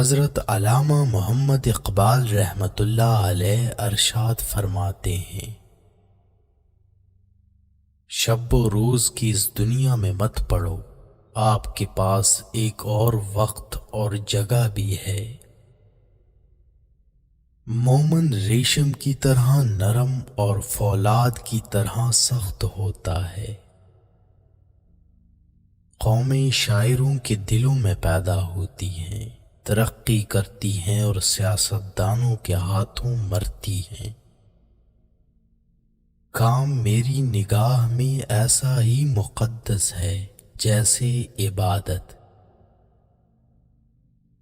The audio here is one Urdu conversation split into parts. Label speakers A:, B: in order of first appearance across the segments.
A: حضرت علامہ محمد اقبال رحمۃ اللہ علیہ ارشاد فرماتے ہیں، شب و روز کی اس دنیا میں مت پڑو، آپ کے پاس ایک اور وقت اور جگہ بھی ہے۔ مومن ریشم کی طرح نرم اور فولاد کی طرح سخت ہوتا ہے۔ قومیں شاعروں کے دلوں میں پیدا ہوتی ہیں، ترقی کرتی ہیں اور سیاستدانوں کے ہاتھوں مرتی ہیں۔ کام میری نگاہ میں ایسا ہی مقدس ہے جیسے عبادت۔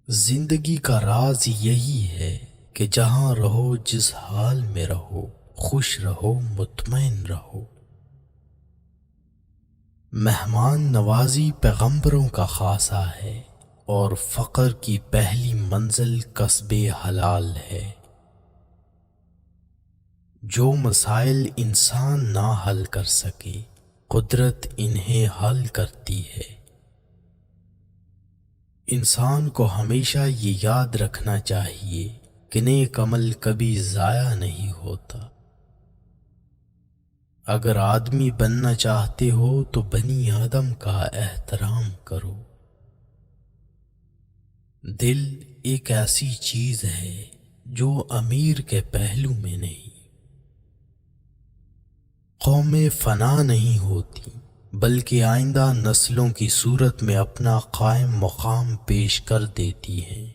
A: زندگی کا راز یہی ہے کہ جہاں رہو، جس حال میں رہو، خوش رہو، مطمئن رہو۔ مہمان نوازی پیغمبروں کا خاصہ ہے اور فقر کی پہلی منزل کسب حلال ہے۔ جو مسائل انسان نہ حل کر سکے، قدرت انہیں حل کرتی ہے۔ انسان کو ہمیشہ یہ یاد رکھنا چاہیے کہ نیک عمل کبھی ضائع نہیں ہوتا۔ اگر آدمی بننا چاہتے ہو تو بنی آدم کا احترام کرو۔ دل ایک ایسی چیز ہے جو امیر کے پہلو میں نہیں۔ قومیں فنا نہیں ہوتی بلکہ آئندہ نسلوں کی صورت میں اپنا قائم مقام پیش کر دیتی ہیں۔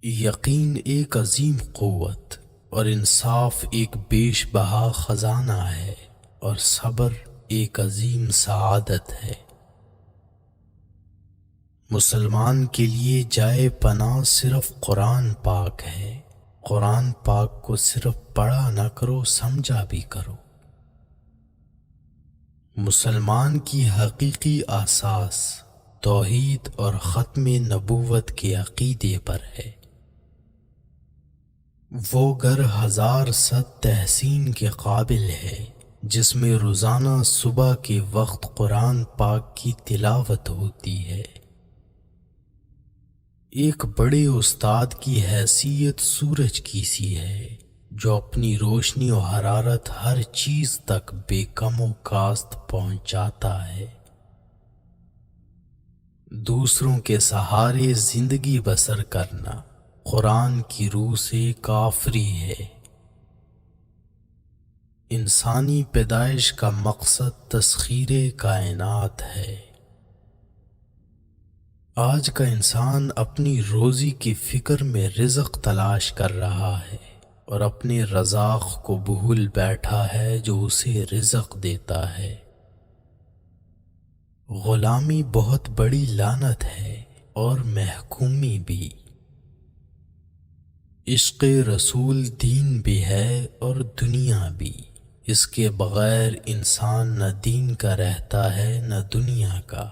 A: یقین ایک عظیم قوت اور انصاف ایک بیش بہا خزانہ ہے، اور صبر ایک عظیم سعادت ہے۔ مسلمان کے لیے جائے پناہ صرف قرآن پاک ہے۔ قرآن پاک کو صرف پڑھا نہ کرو، سمجھا بھی کرو۔ مسلمان کی حقیقی اساس توحید اور ختم نبوت کے عقیدے پر ہے۔ وہ گھر ہزار صد تحسین کے قابل ہے جس میں روزانہ صبح کے وقت قرآن پاک کی تلاوت ہوتی ہے۔ ایک بڑے استاد کی حیثیت سورج کی سی ہے جو اپنی روشنی و حرارت ہر چیز تک بے کم و کاست پہنچاتا ہے۔ دوسروں کے سہارے زندگی بسر کرنا قرآن کی روح سے کافری ہے۔ انسانی پیدائش کا مقصد تسخیر کائنات ہے۔ آج کا انسان اپنی روزی کی فکر میں رزق تلاش کر رہا ہے اور اپنے رزاق کو بھول بیٹھا ہے جو اسے رزق دیتا ہے۔ غلامی بہت بڑی لعنت ہے اور محکومی بھی۔ عشق رسول دین بھی ہے اور دنیا بھی۔ اس کے بغیر انسان نہ دین کا رہتا ہے نہ دنیا کا۔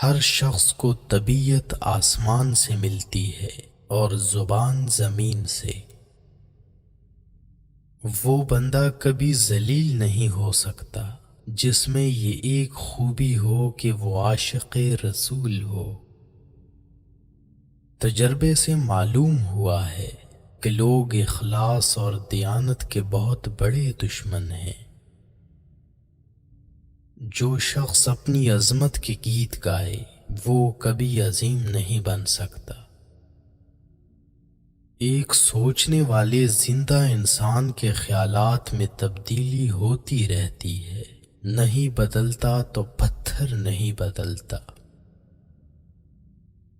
A: ہر شخص کو طبیعت آسمان سے ملتی ہے اور زبان زمین سے۔ وہ بندہ کبھی ذلیل نہیں ہو سکتا جس میں یہ ایک خوبی ہو کہ وہ عاشق رسول ہو۔ تجربے سے معلوم ہوا ہے کہ لوگ اخلاص اور دیانت کے بہت بڑے دشمن ہیں۔ جو شخص اپنی عظمت کے گیت گائے وہ کبھی عظیم نہیں بن سکتا۔ ایک سوچنے والے زندہ انسان کے خیالات میں تبدیلی ہوتی رہتی ہے، نہیں بدلتا تو پتھر نہیں بدلتا۔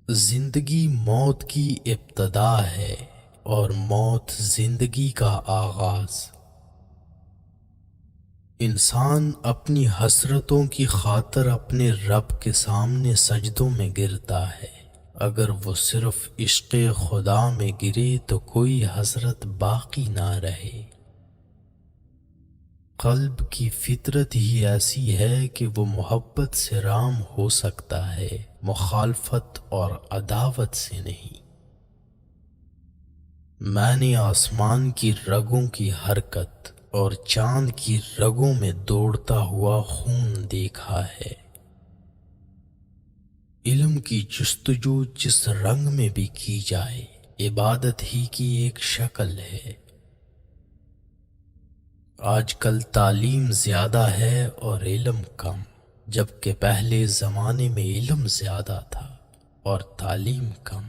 A: زندگی موت کی ابتدا ہے اور موت زندگی کا آغاز۔ انسان اپنی حسرتوں کی خاطر اپنے رب کے سامنے سجدوں میں گرتا ہے۔ اگر وہ صرف عشق خدا میں گرے تو کوئی حسرت باقی نہ رہے۔ قلب کی فطرت ہی ایسی ہے کہ وہ محبت سے رام ہو سکتا ہے، مخالفت اور عداوت سے نہیں۔ میں نے آسمان کی رگوں کی حرکت اور چاند کی رگوں میں دوڑتا ہوا خون دیکھا ہے۔ علم کی جستجو جس رنگ میں بھی کی جائے عبادت ہی کی ایک شکل ہے۔ آج کل تعلیم زیادہ ہے اور علم کم، جبکہ پہلے زمانے میں علم زیادہ تھا اور تعلیم کم۔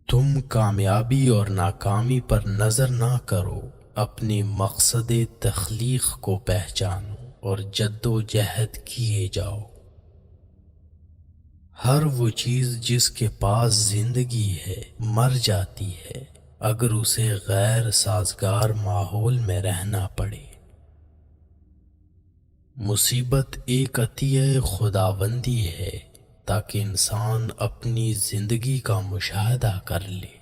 A: تم کامیابی اور ناکامی پر نظر نہ کرو، اپنے مقصد تخلیق کو پہچانو اور جد و جہد کیے جاؤ۔ ہر وہ چیز جس کے پاس زندگی ہے مر جاتی ہے اگر اسے غیر سازگار ماحول میں رہنا پڑے۔ مصیبت ایک عطیہ خداوندی ہے تاکہ انسان اپنی زندگی کا مشاہدہ کر لے۔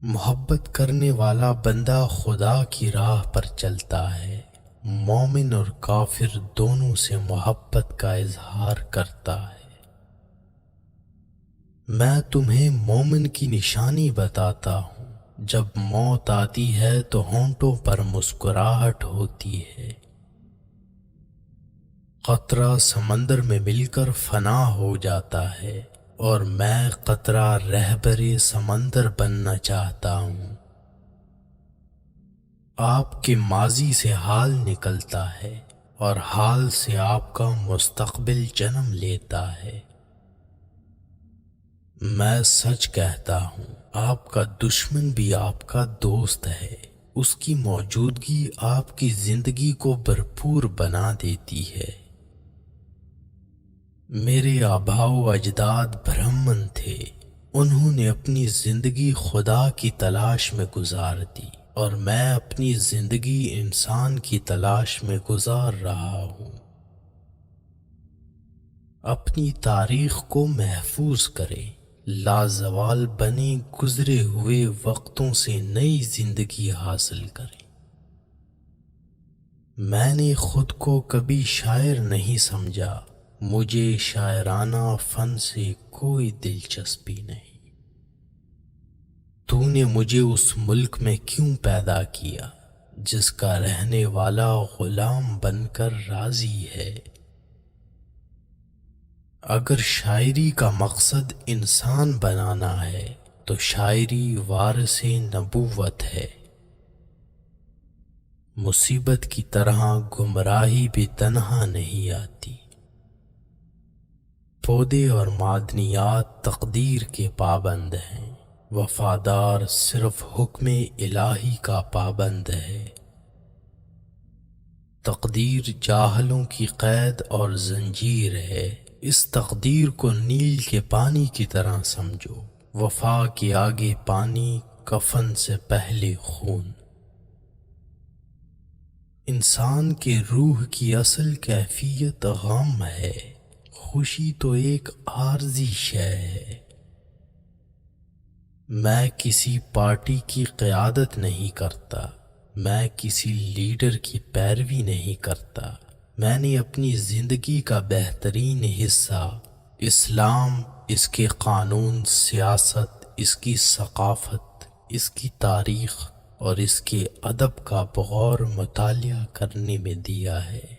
A: محبت کرنے والا بندہ خدا کی راہ پر چلتا ہے، مومن اور کافر دونوں سے محبت کا اظہار کرتا ہے۔ میں تمہیں مومن کی نشانی بتاتا ہوں، جب موت آتی ہے تو ہونٹوں پر مسکراہٹ ہوتی ہے۔ قطرہ سمندر میں مل کر فنا ہو جاتا ہے اور میں قطرہ رہبر سمندر بننا چاہتا ہوں۔ آپ کے ماضی سے حال نکلتا ہے اور حال سے آپ کا مستقبل جنم لیتا ہے۔ میں سچ کہتا ہوں، آپ کا دشمن بھی آپ کا دوست ہے، اس کی موجودگی آپ کی زندگی کو بھرپور بنا دیتی ہے۔ میرے آباء و اجداد برہمن تھے، انہوں نے اپنی زندگی خدا کی تلاش میں گزار دی اور میں اپنی زندگی انسان کی تلاش میں گزار رہا ہوں۔ اپنی تاریخ کو محفوظ کریں، لازوال بنے گزرے ہوئے وقتوں سے نئی زندگی حاصل کریں۔ میں نے خود کو کبھی شاعر نہیں سمجھا، مجھے شاعرانہ فن سے کوئی دلچسپی نہیں۔ تو نے مجھے اس ملک میں کیوں پیدا کیا جس کا رہنے والا غلام بن کر راضی ہے؟ اگر شاعری کا مقصد انسان بنانا ہے تو شاعری وارث نبوت ہے۔ مصیبت کی طرح گمراہی بھی تنہا نہیں آتی۔ پودے اور معدنیات تقدیر کے پابند ہیں، وفادار صرف حکم الہی کا پابند ہے۔ تقدیر جاہلوں کی قید اور زنجیر ہے، اس تقدیر کو نیل کے پانی کی طرح سمجھو، وفا کے آگے پانی، کفن سے پہلے خون۔ انسان کے روح کی اصل کیفیت غم ہے، خوشی تو ایک عارضی شے ہے۔ میں کسی پارٹی کی قیادت نہیں کرتا، میں کسی لیڈر کی پیروی نہیں کرتا، میں نے اپنی زندگی کا بہترین حصہ اسلام، اس کے قانون، سیاست، اس کی ثقافت، اس کی تاریخ اور اس کے ادب کا بغور مطالعہ کرنے میں دیا ہے۔